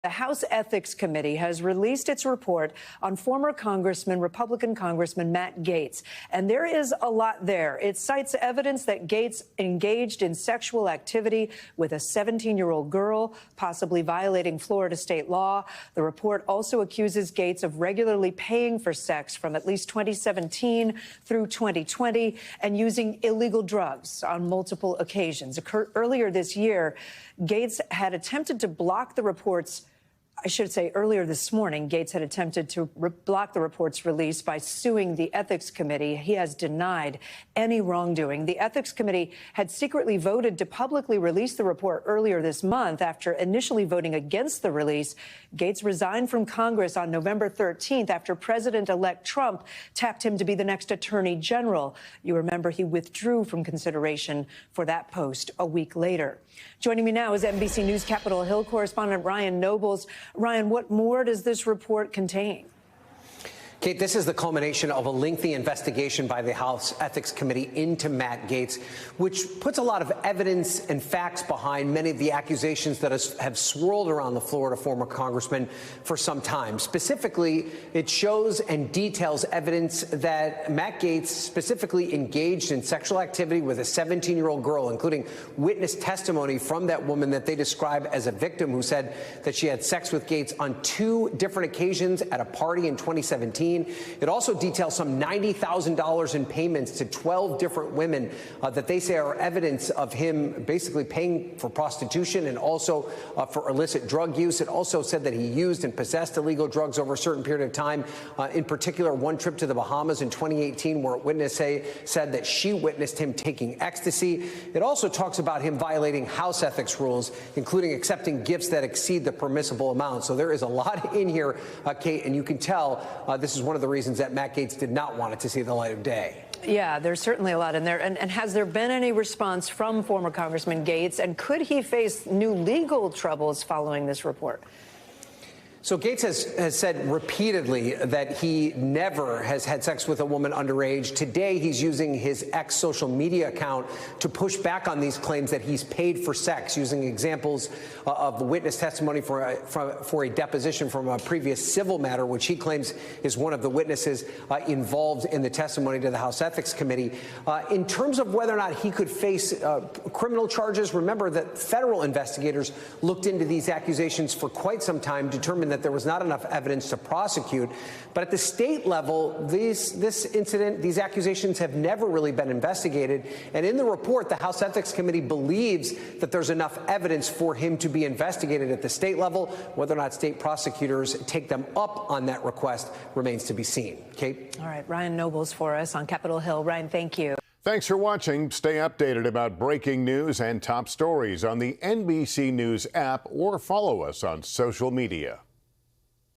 The House Ethics Committee has released its report on former Republican Congressman Matt Gaetz. And there is a lot there. It cites evidence that Gaetz engaged in sexual activity with a 17-year-old girl, possibly violating Florida state law. The report also accuses Gaetz of regularly paying for sex from at least 2017 through 2020 and using illegal drugs on multiple occasions. Earlier this year, Gaetz had attempted to block the report's earlier this morning, Gaetz had attempted to block the report's release by suing the Ethics Committee. He has denied any wrongdoing. The Ethics Committee had secretly voted to publicly release the report earlier this month. After initially voting against the release, Gaetz resigned from Congress on November 13th after President-elect Trump tapped him to be the next Attorney General. You remember he withdrew from consideration for that post a week later. Joining me now is NBC News Capitol Hill correspondent Ryan Nobles. Ryan, what more does this report contain? Kate, this is the culmination of a lengthy investigation by the House Ethics Committee into Matt Gaetz, which puts a lot of evidence and facts behind many of the accusations that have swirled around the Florida former congressman for some time. Specifically, it shows and details evidence that Matt Gaetz specifically engaged in sexual activity with a 17-year-old girl, including witness testimony from that woman that they describe as a victim who said that she had sex with Gaetz on 2 different occasions at a party in 2017. It also details some $90,000 in payments to 12 different women that they say are evidence of him basically paying for prostitution and also for illicit drug use. It also said that he used and possessed illegal drugs over a certain period of time. In particular, one trip to the Bahamas in 2018 where a witness said that she witnessed him taking ecstasy. It also talks about him violating House ethics rules, including accepting gifts that exceed the permissible amount. So there is a lot in here, Kate, and you can tell this is one of the reasons that Matt Gaetz did not want it to see the light of day. Yeah, there's certainly a lot in there. And has there been any response from former Congressman Gaetz? And could he face new legal troubles following this report? So Gaetz has said repeatedly that he never has had sex with a woman underage. Today, he's using his ex-social media account to push back on these claims that he's paid for sex, using examples of the witness testimony for a deposition from a previous civil matter, which he claims is one of the witnesses involved in the testimony to the House Ethics Committee. In terms of whether or not he could face criminal charges, remember that federal investigators looked into these accusations for quite some time, determined that there was not enough evidence to prosecute. But at the state level, these accusations have never really been investigated. And in the report, the House Ethics Committee believes that there's enough evidence for him to be investigated at the state level. Whether or not state prosecutors take them up on that request remains to be seen. Kate? All right, Ryan Nobles for us on Capitol Hill. Ryan, thank you. Thanks for watching. Stay updated about breaking news and top stories on the NBC News app or follow us on social media.